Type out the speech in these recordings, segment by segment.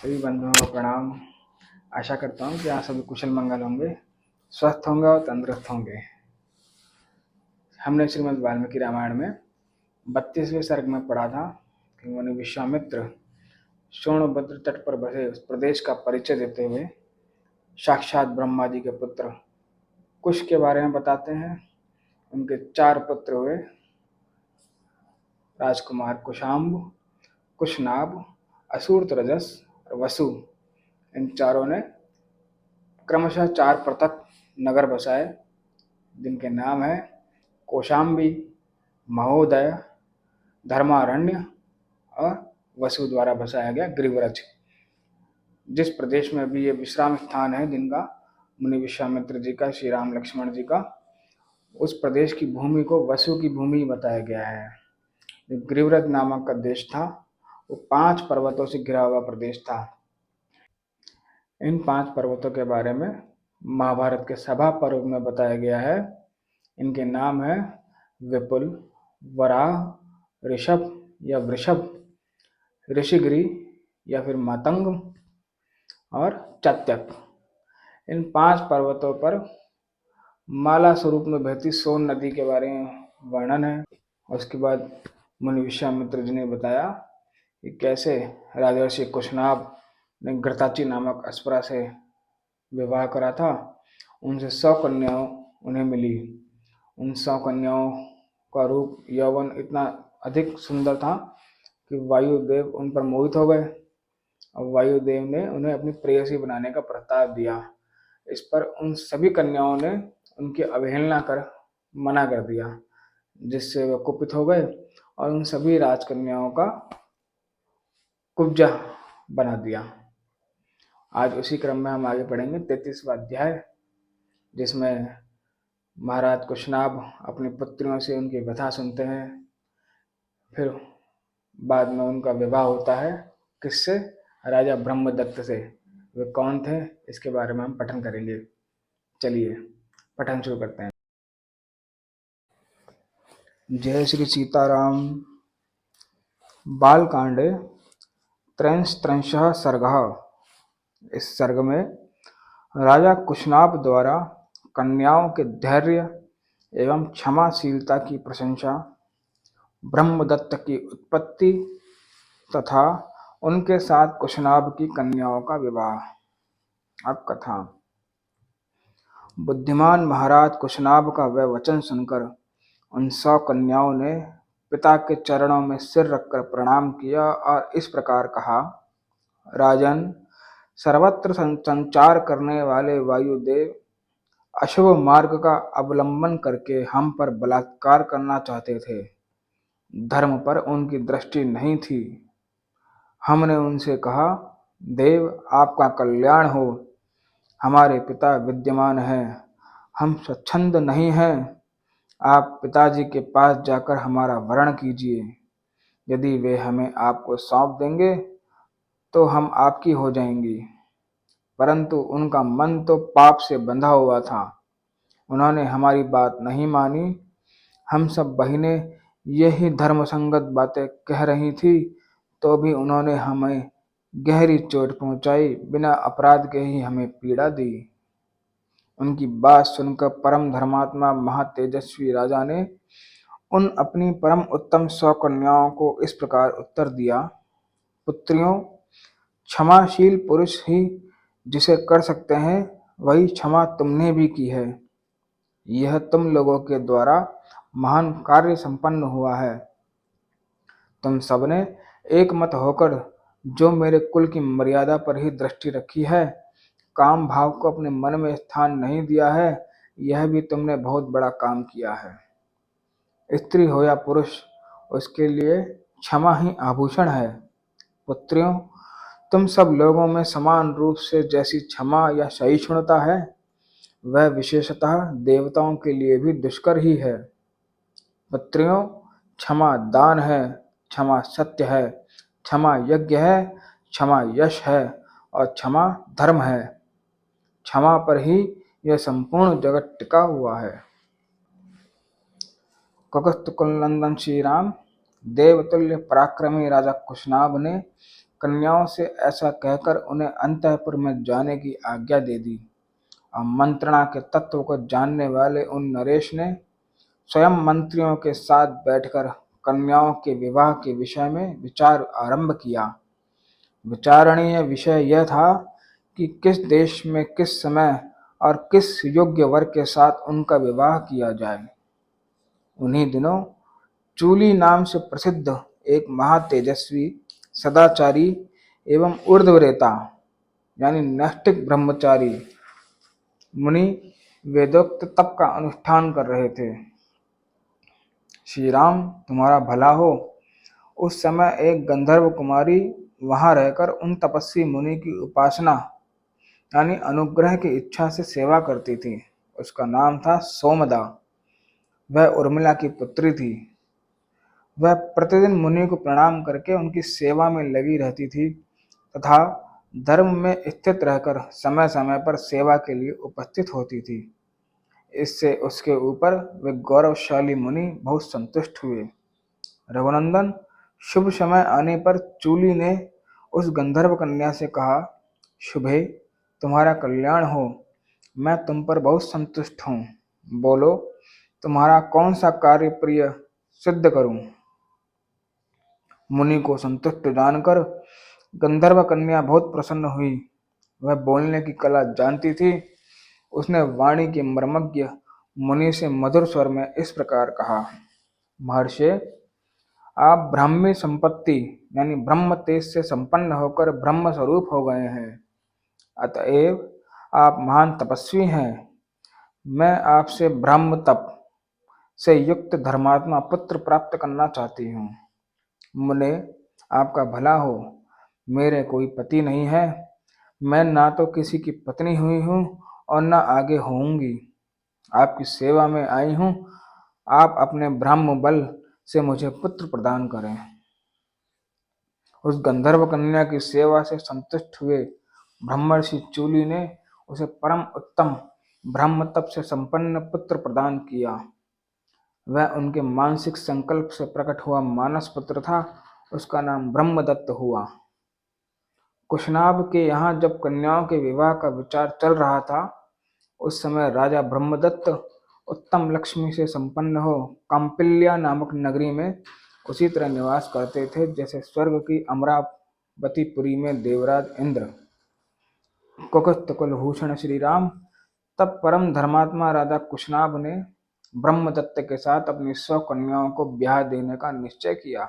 सभी बंधुओं को प्रणाम। आशा करता हूँ कि आप सभी कुशल मंगल होंगे, स्वस्थ होंगे और तंदुरुस्त होंगे। हमने श्रीमद् वाल्मीकि रामायण में 32वें सर्ग में पढ़ा था कि मुनि विश्वामित्र सोनभद्र तट पर बसे उस प्रदेश का परिचय देते हुए साक्षात ब्रह्मा जी के पुत्र कुश के बारे में बताते हैं। उनके 4 पुत्र हुए, राजकुमार कुशाम्ब, कुशनाभ, असूर्तरजस और वसु। इन चारों ने क्रमशः 4 पृथक नगर बसाए, जिनके नाम है कौशाम्बी, महोदय, धर्मारण्य और वसु द्वारा बसाया गया गिरिव्रज। जिस प्रदेश में अभी ये विश्राम स्थान है जिनका, मुनि विश्वामित्र जी का, श्री राम लक्ष्मण जी का, उस प्रदेश की भूमि को वसु की भूमि बताया गया है। जो गिरिव्रज नामक का देश था वो 5 पर्वतों से घिरा हुआ प्रदेश था। इन 5 पर्वतों के बारे में महाभारत के सभा पर्व में बताया गया है। इनके नाम है विपुल, वराह, ऋषभ या वृषभ, ऋषिगिरि या फिर मातंग और चत्यक। इन 5 पर्वतों पर माला स्वरूप में बहती सोन नदी के बारे में वर्णन है। उसके बाद मुनि विश्वामित्र जी ने बताया कि कैसे राजर्षि कुशनाभ ने घृताची नामक अप्सरा से विवाह करा था। उनसे 100 कन्याओं उन्हें मिली। उन 100 कन्याओं का रूप यौवन इतना अधिक सुंदर था कि वायुदेव उन पर मोहित हो गए और वायुदेव ने उन्हें अपनी प्रेयसी बनाने का प्रस्ताव दिया। इस पर उन सभी कन्याओं ने उनकी अवहेलना कर मना कर दिया, जिससे वे कुपित हो गए और उन सभी राजकन्याओं का कुब्जा बना दिया। आज उसी क्रम में हम आगे पढ़ेंगे 33वां अध्याय, जिसमें महाराज कुशनाभ अपनी पुत्रियों से उनकी व्यथा सुनते हैं। फिर बाद में उनका विवाह होता है किससे? राजा ब्रह्मदत्त से। वे कौन थे, इसके बारे में हम पठन करेंगे। चलिए पठन शुरू करते हैं। जय श्री सीताराम। बालकांडे 33 सर्गः। इस सर्ग में राजा कुशनाभ द्वारा कन्याओं के धैर्य एवं क्षमाशीलता की प्रशंसा, ब्रह्मदत्त की उत्पत्ति तथा उनके साथ कुशनाभ की कन्याओं का विवाह। अब कथा। बुद्धिमान महाराज कुशनाभ का वह वचन सुनकर उन 100 कन्याओं ने पिता के चरणों में सिर रखकर प्रणाम किया और इस प्रकार कहा, राजन, सर्वत्र संचार करने वाले वायुदेव अशुभ मार्ग का अवलंबन करके हम पर बलात्कार करना चाहते थे। धर्म पर उनकी दृष्टि नहीं थी। हमने उनसे कहा, देव आपका कल्याण हो, हमारे पिता विद्यमान हैं, हम स्वच्छंद नहीं हैं, आप पिताजी के पास जाकर हमारा वरण कीजिए। यदि वे हमें आपको सौंप देंगे तो हम आपकी हो जाएंगी। परंतु उनका मन तो पाप से बंधा हुआ था। उन्होंने हमारी बात नहीं मानी। हम सब बहिनें यही धर्मसंगत बातें कह रही थी तो भी उन्होंने हमें गहरी चोट पहुंचाई, बिना अपराध के ही हमें पीड़ा दी। उनकी बात सुनकर परम धर्मात्मा महातेजस्वी राजा ने उन अपनी परम उत्तम 100 कन्याओं को इस प्रकार उत्तर दिया, पुत्रियों, क्षमाशील पुरुष ही जिसे कर सकते हैं वही क्षमा तुमने भी की है। यह तुम लोगों के द्वारा महान कार्य संपन्न हुआ है। तुम सबने एक मत होकर जो मेरे कुल की मर्यादा पर ही दृष्टि रखी है, काम भाव को अपने मन में स्थान नहीं दिया है, यह भी तुमने बहुत बड़ा काम किया है। स्त्री हो या पुरुष, उसके लिए क्षमा ही आभूषण है। पुत्रियों, तुम सब लोगों में समान रूप से जैसी क्षमा या सहिष्णुता है, वह विशेषतः देवताओं के लिए भी दुष्कर ही है। पुत्रियों, क्षमा दान है, क्षमा सत्य है, क्षमा यज्ञ है, क्षमा यश है और क्षमा धर्म है। क्षमा पर ही यह संपूर्ण जगत टिका हुआ है। कुकुस्त कुलनंदन श्री राम, देवतुल्य पराक्रमी राजा कुशनाभ ने कन्याओं से ऐसा कहकर उन्हें अंतःपुर में जाने की आज्ञा दे दी। अब मंत्रणा के तत्व को जानने वाले उन नरेश ने स्वयं मंत्रियों के साथ बैठकर कन्याओं के विवाह के विषय में विचार आरंभ किया। विचारणीय विषय यह था कि किस देश में किस समय और किस योग्य वर के साथ उनका विवाह किया जाए। उन्हीं दिनों चूली नाम से प्रसिद्ध एक महातेजस्वी, सदाचारी एवं ऊर्ध्वरेता यानी नैष्ठिक ब्रह्मचारी मुनि वेदोक्त तप का अनुष्ठान कर रहे थे। श्री राम तुम्हारा भला हो। उस समय एक गंधर्व कुमारी वहां रहकर उन तपस्वी मुनि की उपासना यानी अनुग्रह की इच्छा से सेवा करती थी। उसका नाम था सोमदा। वह उर्मिला की पुत्री थी। वह प्रतिदिन मुनि को प्रणाम करके उनकी सेवा में लगी रहती थी तथा धर्म में स्थित रहकर समय समय पर सेवा के लिए उपस्थित होती थी। इससे उसके ऊपर वे गौरवशाली मुनि बहुत संतुष्ट हुए। रघुनंदन, शुभ समय आने पर चूली ने उस गंधर्व कन्या से कहा, शुभे, तुम्हारा कल्याण हो। मैं तुम पर बहुत संतुष्ट हूँ। बोलो, तुम्हारा कौन सा कार्य प्रिय सिद्ध करूं। मुनि को संतुष्ट जानकर गंधर्व कन्या बहुत प्रसन्न हुई। वह बोलने की कला जानती थी। उसने वाणी के मर्मज्ञ मुनि से मधुर स्वर में इस प्रकार कहा, महर्षि, आप ब्राह्मी संपत्ति यानी ब्रह्म तेज से संपन्न होकर ब्रह्म स्वरूप हो गए हैं। अतएव आप महान तपस्वी हैं। मैं आपसे ब्रह्म तप से युक्त धर्मात्मा पुत्र प्राप्त करना चाहती हूँ। मुने, आपका भला हो। मेरे कोई पति नहीं है। मैं ना तो किसी की पत्नी हुई हूँ और न आगे होऊंगी। आपकी सेवा में आई हूँ। आप अपने ब्रह्म बल से मुझे पुत्र प्रदान करें। उस गंधर्व कन्या की सेवा से संतुष्ट हुए ब्रह्मर्षि चूली ने उसे परम उत्तम ब्रह्म तप से संपन्न पुत्र प्रदान किया। वह उनके मानसिक संकल्प से प्रकट हुआ मानस पुत्र था। उसका नाम ब्रह्मदत्त हुआ। कुशनाभ के यहाँ जब कन्याओं के विवाह का विचार चल रहा था, उस समय राजा ब्रह्मदत्त उत्तम लक्ष्मी से संपन्न हो काम्पिल्या नामक नगरी में उसी तरह निवास करते थे जैसे स्वर्ग की अमरावतीपुरी में देवराज इंद्र। कुकुत कुलभूषण श्री राम। तब परम धर्मात्मा राजा कुशनाभ ने ब्रह्मदत्त के साथ अपनी 100 कन्याओं को ब्याह देने का निश्चय किया।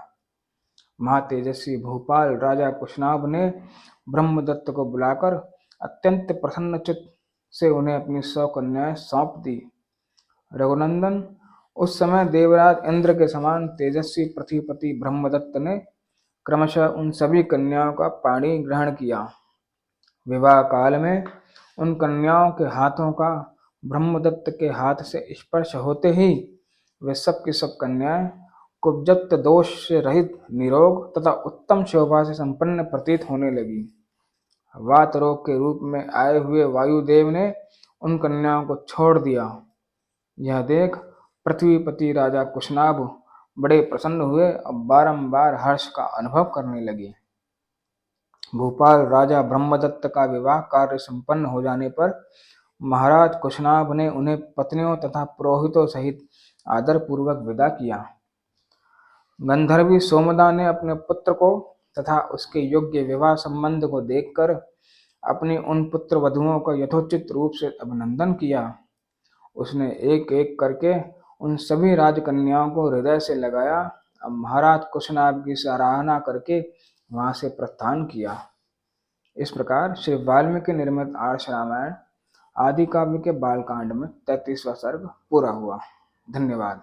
महातेजस्वी भूपाल राजा कुशनाभ ने ब्रह्मदत्त को बुलाकर अत्यंत प्रसन्नचित्त से उन्हें अपनी 100 कन्याएं सौंप दी। रघुनंदन, उस समय देवराज इंद्र के समान तेजस्वी पृथ्वीपति ब्रह्मदत्त ने क्रमशः उन सभी कन्याओं का पाणी ग्रहण किया। विवाह काल में उन कन्याओं के हाथों का ब्रह्मदत्त के हाथ से स्पर्श होते ही वे सब की सब कन्याएं कुब्जत दोष से रहित, निरोग तथा उत्तम शोभा से संपन्न प्रतीत होने लगी। वात रोग के रूप में आए हुए वायुदेव ने उन कन्याओं को छोड़ दिया। यह देख पृथ्वीपति राजा कुशनाभ बड़े प्रसन्न हुए और बारंबार हर्ष का अनुभव करने लगे। भूपाल राजा ब्रह्मदत्त का विवाह कार्य संपन्न हो जाने पर महाराज कुशनाभ ने उन्हें पत्नियों तथा पुरोहितों सहित आदर पूर्वक विदा किया। गंधर्वी सोमदा ने अपने पुत्र को तथा उसके योग्य विवाह संबंध को देखकर अपनी उन पुत्र वधुओं का यथोचित रूप से अभिनंदन किया। उसने एक एक करके उन सभी राजकन्याओं को हृदय से लगाया और महाराज कुशनाभ की सराहना करके वहां से प्रस्थान किया। इस प्रकार श्री वाल्मीकि निर्मित आर्ष रामायण आदि काव्य के बालकांड में 33वां सर्ग पूरा हुआ। धन्यवाद।